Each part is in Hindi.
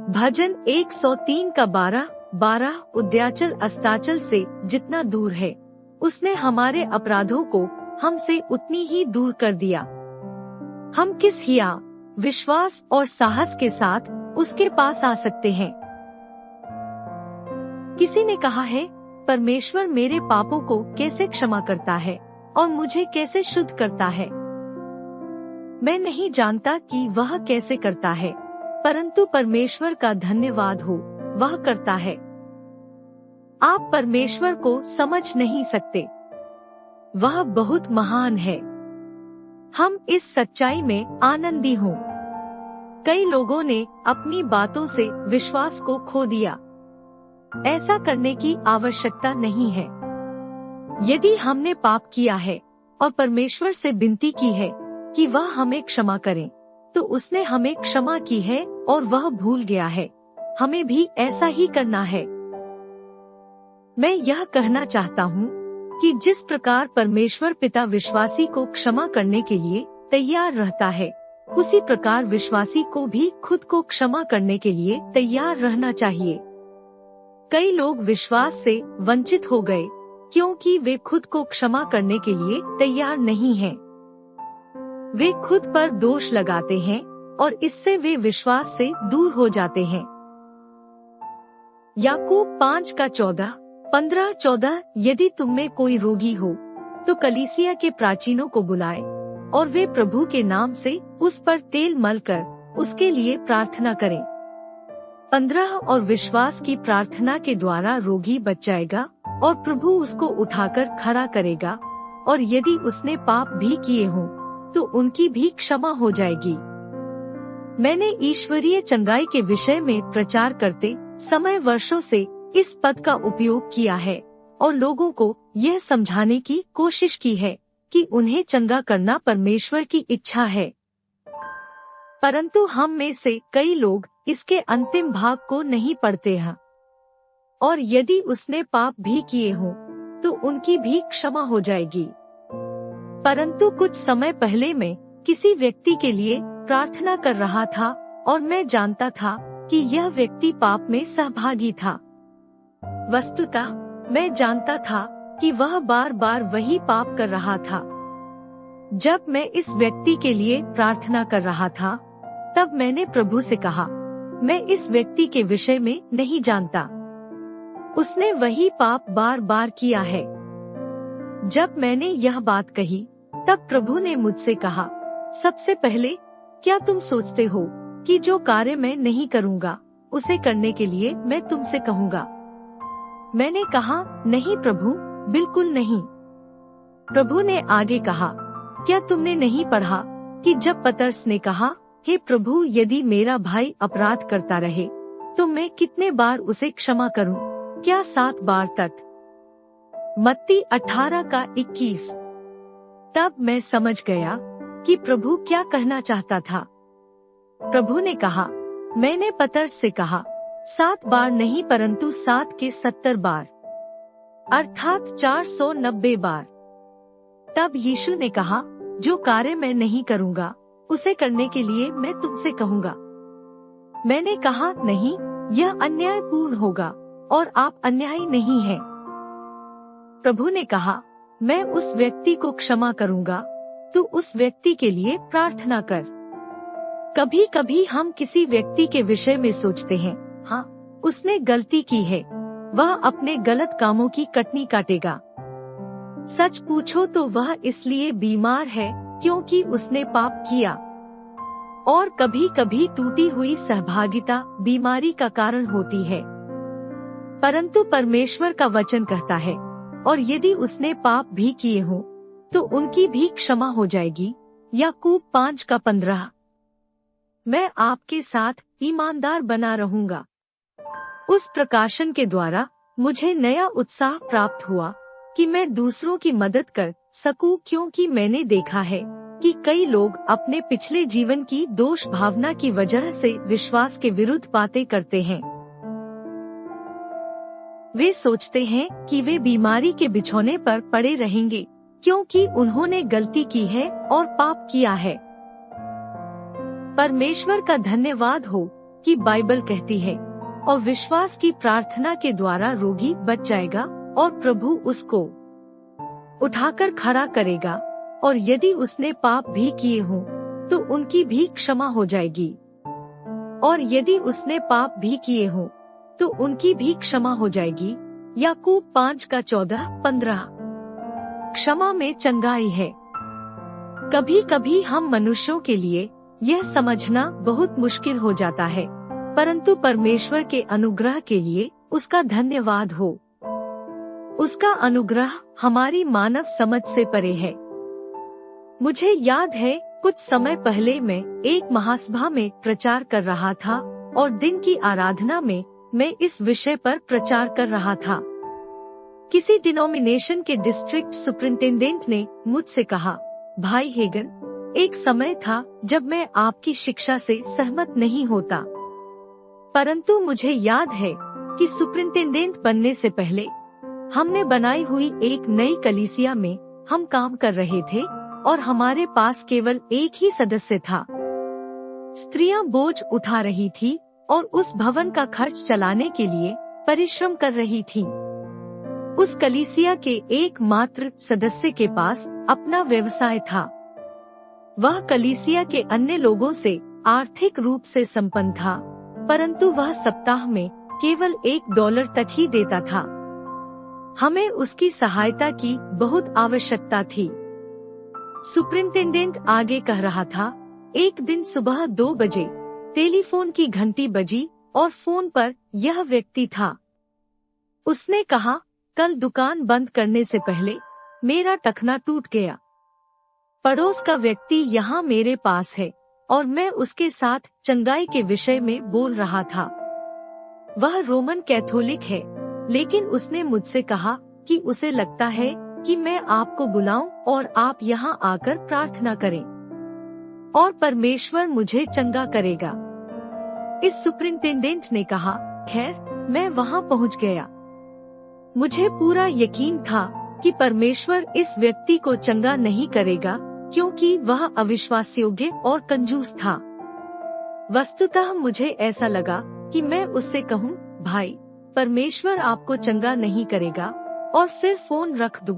भजन 103 का 12 उद्याचल अस्ताचल से जितना दूर है, उसने हमारे अपराधों को हमसे उतनी ही दूर कर दिया। हम किस हिया, विश्वास और साहस के साथ उसके पास आ सकते हैं? किसी ने कहा है, परमेश्वर मेरे पापों को कैसे क्षमा करता है और मुझे कैसे शुद्ध करता है। मैं नहीं जानता कि वह कैसे करता है, परंतु परमेश्वर का धन्यवाद हो, वह करता है। आप परमेश्वर को समझ नहीं सकते, वह बहुत महान है। हम इस सच्चाई में आनंदी हों। कई लोगों ने अपनी बातों से विश्वास को खो दिया। ऐसा करने की आवश्यकता नहीं है। यदि हमने पाप किया है और परमेश्वर से विनती की है कि वह हमें क्षमा करे, तो उसने हमें क्षमा की है और वह भूल गया है। हमें भी ऐसा ही करना है। मैं यह कहना चाहता हूँ कि जिस प्रकार परमेश्वर पिता विश्वासी को क्षमा करने के लिए तैयार रहता है, उसी प्रकार विश्वासी को भी खुद को क्षमा करने के लिए तैयार रहना चाहिए। कई लोग विश्वास से वंचित हो गए क्योंकि वे खुद को क्षमा करने के लिए तैयार नहीं हैं। वे खुद पर दोष लगाते हैं और इससे वे विश्वास से दूर हो जाते हैं। याकूब 5 का 14 यदि तुम में कोई रोगी हो तो कलीसिया के प्राचीनों को बुलाए और वे प्रभु के नाम से उस पर तेल मलकर उसके लिए प्रार्थना करें। 15 और विश्वास की प्रार्थना के द्वारा रोगी बच जाएगा और प्रभु उसको उठाकर खड़ा करेगा, और यदि उसने पाप भी किए हों तो उनकी भी क्षमा हो जाएगी। मैंने ईश्वरीय चंगाई के विषय में प्रचार करते समय वर्षों से इस पद का उपयोग किया है और लोगों को यह समझाने की कोशिश की है कि उन्हें चंगा करना परमेश्वर की इच्छा है। परंतु हम में से कई लोग इसके अंतिम भाग को नहीं पढ़ते हैं, और यदि उसने पाप भी किए हों तो उनकी भी क्षमा हो जाएगी। परंतु कुछ समय पहले मैं किसी व्यक्ति के लिए प्रार्थना कर रहा था और मैं जानता था कि यह व्यक्ति पाप में सहभागी था। वस्तुतः मैं जानता था कि वह बार बार वही पाप कर रहा था। जब मैं इस व्यक्ति के लिए प्रार्थना कर रहा था, तब मैंने प्रभु से कहा, मैं इस व्यक्ति के विषय में नहीं जानता, उसने वही पाप बार बार किया है। जब मैंने यह बात कही, तब प्रभु ने मुझसे कहा, सबसे पहले क्या तुम सोचते हो कि जो कार्य मैं नहीं करूँगा उसे करने के लिए मैं तुमसे कहूँगा? मैंने कहा, नहीं प्रभु, बिल्कुल नहीं। प्रभु ने आगे कहा, क्या तुमने नहीं पढ़ा कि जब पतरस ने कहा, हे प्रभु, यदि मेरा भाई अपराध करता रहे तो मैं कितने बार उसे क्षमा करूं? क्या 7 बार तक? मत्ती 18 का 21। तब मैं समझ गया कि प्रभु क्या कहना चाहता था। प्रभु ने कहा, मैंने पतरस से कहा 7 बार नहीं परंतु 7 के 70 बार, अर्थात 490 बार। तब यीशु ने कहा, जो कार्य मैं नहीं करूँगा उसे करने के लिए मैं तुमसे कहूँगा। मैंने कहा, नहीं, यह अन्यायपूर्ण होगा और आप अन्यायी नहीं हैं। प्रभु ने कहा, मैं उस व्यक्ति को क्षमा करूँगा, तू उस व्यक्ति के लिए प्रार्थना कर। कभी कभी हम किसी व्यक्ति के विषय में सोचते हैं, हाँ, उसने गलती की है, वह अपने गलत कामों की कटनी काटेगा। सच पूछो तो वह इसलिए बीमार है क्योंकि उसने पाप किया। और कभी कभी टूटी हुई सहभागिता बीमारी का कारण होती है। परंतु परमेश्वर का वचन कहता है, और यदि उसने पाप भी किए हों तो उनकी भी क्षमा हो जाएगी। याकूब 5 का 15। मैं आपके साथ ईमानदार बना रहूंगा। उस प्रकाशन के द्वारा मुझे नया उत्साह प्राप्त हुआ कि मैं दूसरों की मदद कर सकूं, क्योंकि मैंने देखा है कि कई लोग अपने पिछले जीवन की दोष भावना की वजह से विश्वास के विरुद्ध बातें करते हैं। वे सोचते हैं कि वे बीमारी के बिछौने पर पड़े रहेंगे क्योंकि उन्होंने गलती की है और पाप किया है। परमेश्वर का धन्यवाद हो कि बाइबल कहती है, और विश्वास की प्रार्थना के द्वारा रोगी बच जाएगा और प्रभु उसको उठाकर खड़ा करेगा, और यदि उसने पाप भी किए हों तो उनकी भी क्षमा हो जाएगी, और यदि उसने पाप भी किए हों तो उनकी भी क्षमा हो जाएगी। याकूब 5:14-15। क्षमा में चंगाई है। कभी कभी हम मनुष्यों के लिए यह समझना बहुत मुश्किल हो जाता है, परंतु परमेश्वर के अनुग्रह के लिए उसका धन्यवाद हो। उसका अनुग्रह हमारी मानव समझ से परे है। मुझे याद है, कुछ समय पहले मैं एक महासभा में प्रचार कर रहा था और दिन की आराधना में मैं इस विषय पर प्रचार कर रहा था। किसी डिनोमिनेशन के डिस्ट्रिक्ट सुपरिंटेंडेंट ने मुझसे कहा, भाई हेगन, एक समय था जब मैं आपकी शिक्षा से सहमत नहीं होता, परंतु मुझे याद है कि सुपरिंटेंडेंट बनने से पहले हमने बनाई हुई एक नई कलीसिया में हम काम कर रहे थे और हमारे पास केवल एक ही सदस्य था। स्त्रियां बोझ उठा रही थी और उस भवन का खर्च चलाने के लिए परिश्रम कर रही थी। उस कलीसिया के एकमात्र सदस्य के पास अपना व्यवसाय था। वह कलीसिया के अन्य लोगों से आर्थिक रूप से संपन्न था, परंतु वह सप्ताह में केवल $1 तक ही देता था। हमें उसकी सहायता की बहुत आवश्यकता थी। सुपरिंटेंडेंट आगे कह रहा था, एक दिन सुबह 2 बजे टेलीफोन की घंटी बजी और फोन पर यह व्यक्ति था। उसने कहा, कल दुकान बंद करने से पहले मेरा टखना टूट गया। पड़ोस का व्यक्ति यहाँ मेरे पास है और मैं उसके साथ चंगाई के विषय में बोल रहा था। वह रोमन कैथोलिक है, लेकिन उसने मुझसे कहा कि उसे लगता है कि मैं आपको बुलाऊं और आप यहाँ आकर प्रार्थना करें और परमेश्वर मुझे चंगा करेगा। इस सुपरिंटेंडेंट ने कहा, खैर, मैं वहाँ पहुँच गया। मुझे पूरा यकीन था कि परमेश्वर इस व्यक्ति को चंगा नहीं करेगा, क्योंकि वह अविश्वासयोग्य और कंजूस था। वस्तुतः मुझे ऐसा लगा कि मैं उससे कहूँ, भाई, परमेश्वर आपको चंगा नहीं करेगा, और फिर फोन रख दूं।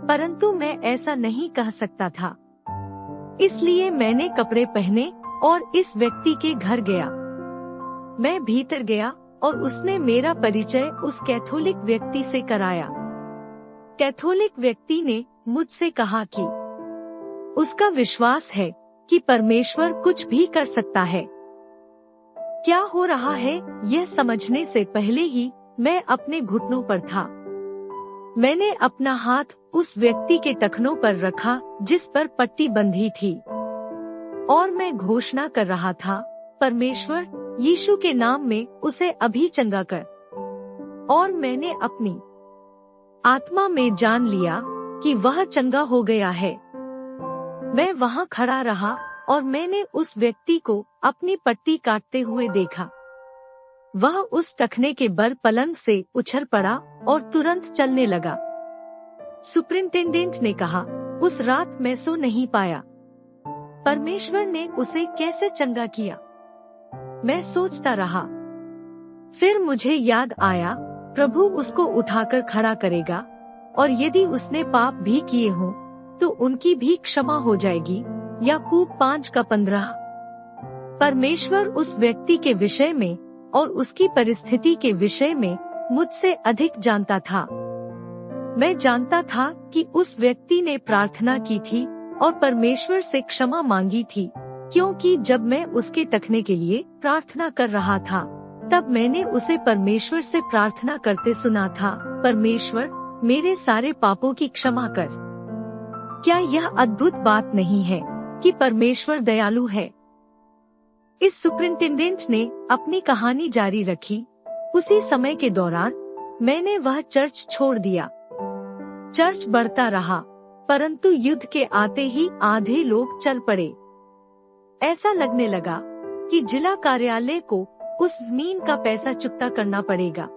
परंतु मैं ऐसा नहीं कह सकता था। इसलिए मैंने कपड़े पहने और इस व्यक्ति के घर गया। मैं भीतर गया और उसने मेरा परिचय उस कैथोलिक व्यक्ति से कराया। कैथोलिक व्यक्ति ने मुझसे कहा कि उसका विश्वास है कि परमेश्वर कुछ भी कर सकता है। क्या हो रहा है यह समझने से पहले ही मैं अपने घुटनों पर था। मैंने अपना हाथ उस व्यक्ति के टखनों पर रखा जिस पर पट्टी बंधी थी, और मैं घोषणा कर रहा था, परमेश्वर, यीशु के नाम में उसे अभी चंगा कर। और मैंने अपनी आत्मा में जान लिया कि वह चंगा हो गया है। मैं वहाँ खड़ा रहा और मैंने उस व्यक्ति को अपनी पट्टी काटते हुए देखा। वह उस टखने के बल पलंग से उछल पड़ा और तुरंत चलने लगा। सुपरिंटेंडेंट ने कहा, उस रात मैं सो नहीं पाया। परमेश्वर ने उसे कैसे चंगा किया? मैं सोचता रहा। फिर मुझे याद आया, प्रभु उसको उठाकर खड़ा करेगा, और यदि उसने पाप भी किए हों तो उनकी भी क्षमा हो जाएगी। याकूब 5:15। परमेश्वर उस व्यक्ति के विषय में और उसकी परिस्थिति के विषय में मुझसे अधिक जानता था। मैं जानता था कि उस व्यक्ति ने प्रार्थना की थी और परमेश्वर से क्षमा मांगी थी, क्योंकि जब मैं उसके टखने के लिए प्रार्थना कर रहा था, तब मैंने उसे परमेश्वर से प्रार्थना करते सुना था, परमेश्वर, मेरे सारे पापों की क्षमा कर। क्या यह अद्भुत बात नहीं है कि परमेश्वर दयालु है? इस सुपरिंटेंडेंट ने अपनी कहानी जारी रखी। उसी समय के दौरान मैंने वह चर्च छोड़ दिया। चर्च बढ़ता रहा, परंतु युद्ध के आते ही आधे लोग चल पड़े। ऐसा लगने लगा कि जिला कार्यालय को उस जमीन का पैसा चुकता करना पड़ेगा।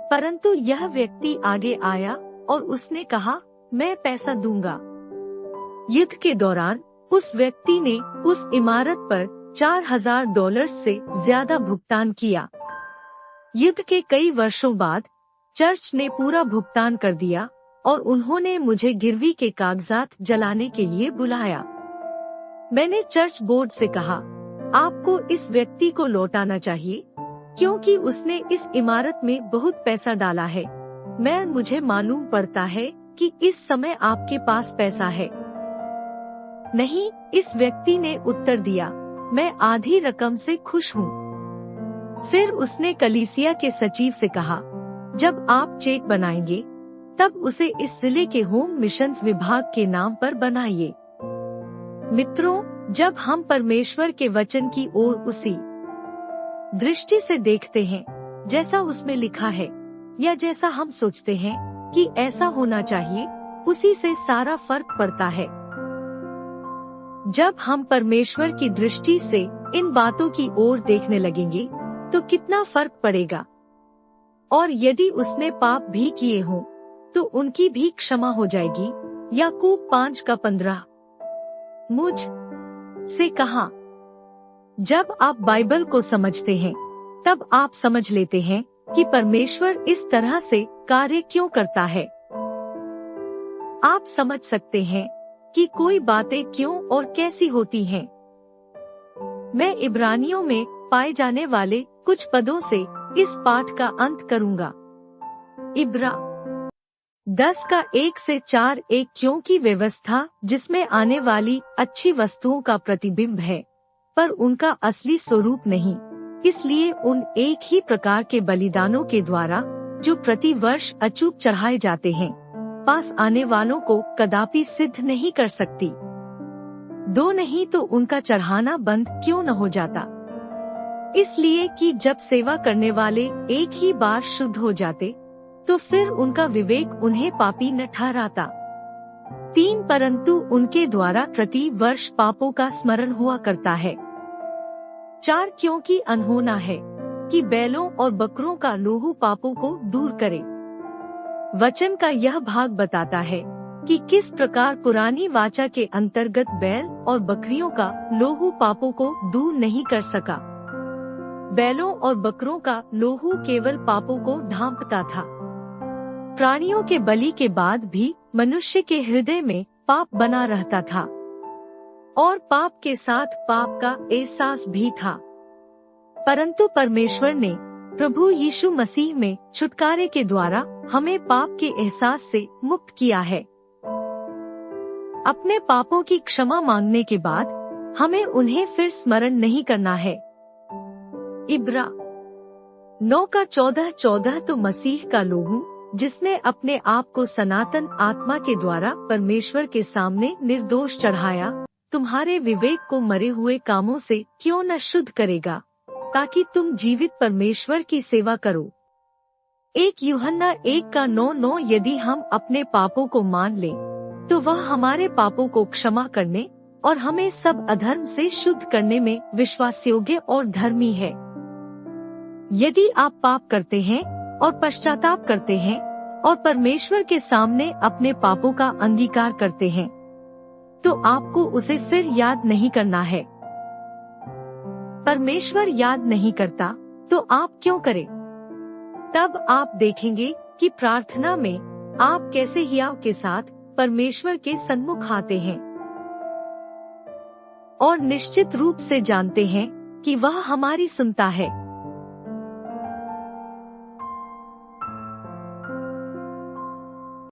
परंतु यह व्यक्ति आगे आया और उसने कहा, मैं पैसा दूंगा। युद्ध के दौरान उस व्यक्ति ने उस इमारत पर $4,000 से ज्यादा भुगतान किया। युद्ध के कई वर्षों बाद चर्च ने पूरा भुगतान कर दिया और उन्होंने मुझे गिरवी के कागजात जलाने के लिए बुलाया। मैंने चर्च बोर्ड से कहा, आपको इस व्यक्ति को लौटाना चाहिए क्योंकि उसने इस इमारत में बहुत पैसा डाला है। मुझे मालूम पड़ता है कि इस समय आपके पास पैसा है। नहीं, इस व्यक्ति ने उत्तर दिया, मैं आधी रकम से खुश हूँ। फिर उसने कलीसिया के सचिव से कहा, जब आप चेक बनाएंगे तब उसे इस जिले के होम मिशंस विभाग के नाम पर बनाइए। मित्रों, जब हम परमेश्वर के वचन की ओर उसी दृष्टि से देखते हैं जैसा उसमें लिखा है, या जैसा हम सोचते हैं कि ऐसा होना चाहिए, उसी से सारा फर्क पड़ता है। जब हम परमेश्वर की दृष्टि से इन बातों की ओर देखने लगेंगे तो कितना फर्क पड़ेगा। और यदि उसने पाप भी किए हों तो उनकी भी क्षमा हो जाएगी। याकूब 5:15। मुझ से कहा, जब आप बाइबल को समझते हैं तब आप समझ लेते हैं कि परमेश्वर इस तरह से कार्य क्यों करता है। आप समझ सकते हैं कि कोई बातें क्यों और कैसी होती हैं। मैं इब्रानियों में पाए जाने वाले कुछ पदों से इस पाठ का अंत करूंगा। इब्रा 10:1-4 एक क्योंकि व्यवस्था जिसमें आने वाली अच्छी वस्तुओं का प्रतिबिंब है, पर उनका असली स्वरूप नहीं, इसलिए उन एक ही प्रकार के बलिदानों के द्वारा जो प्रति वर्ष अचूक चढ़ाए जाते हैं, पास आने वालों को कदापि सिद्ध नहीं कर सकती। दो नहीं तो उनका चढ़ाना बंद क्यों न हो जाता। इसलिए कि जब सेवा करने वाले एक ही बार शुद्ध हो जाते तो फिर उनका विवेक उन्हें पापी न ठहराता। 3 परंतु उनके द्वारा प्रति वर्ष पापों का स्मरण हुआ करता है। 4 क्योंकि अनहोना है कि बैलों और बकरों का लोहू पापों को दूर करे। वचन का यह भाग बताता है कि किस प्रकार पुरानी वाचा के अंतर्गत बैल और बकरियों का लोहू पापों को दूर नहीं कर सका। बैलों और बकरों का लोहू केवल पापों को ढांपता था। प्राणियों के बलि के बाद भी मनुष्य के हृदय में पाप बना रहता था और पाप के साथ पाप का एहसास भी था। परंतु परमेश्वर ने प्रभु यीशु मसीह में छुटकारे के द्वारा हमें पाप के एहसास से मुक्त किया है। अपने पापों की क्षमा मांगने के बाद हमें उन्हें फिर स्मरण नहीं करना है। इब्रा 9:14 तो मसीह का लोहू जिसने अपने आप को सनातन आत्मा के द्वारा परमेश्वर के सामने निर्दोष चढ़ाया, तुम्हारे विवेक को मरे हुए कामों से क्यों न शुद्ध करेगा, ताकि तुम जीवित परमेश्वर की सेवा करो। 1 यूहन्ना 1:9 यदि हम अपने पापों को मान लें तो वह हमारे पापों को क्षमा करने और हमें सब अधर्म से शुद्ध करने में विश्वासयोग्य और धर्मी है। यदि आप पाप करते हैं और पश्चाताप करते हैं और परमेश्वर के सामने अपने पापों का अंगीकार करते हैं, तो आपको उसे फिर याद नहीं करना है। परमेश्वर याद नहीं करता तो आप क्यों करें? तब आप देखेंगे कि प्रार्थना में आप कैसे हियाव के साथ परमेश्वर के सन्मुख आते हैं और निश्चित रूप से जानते हैं कि वह हमारी सुनता है।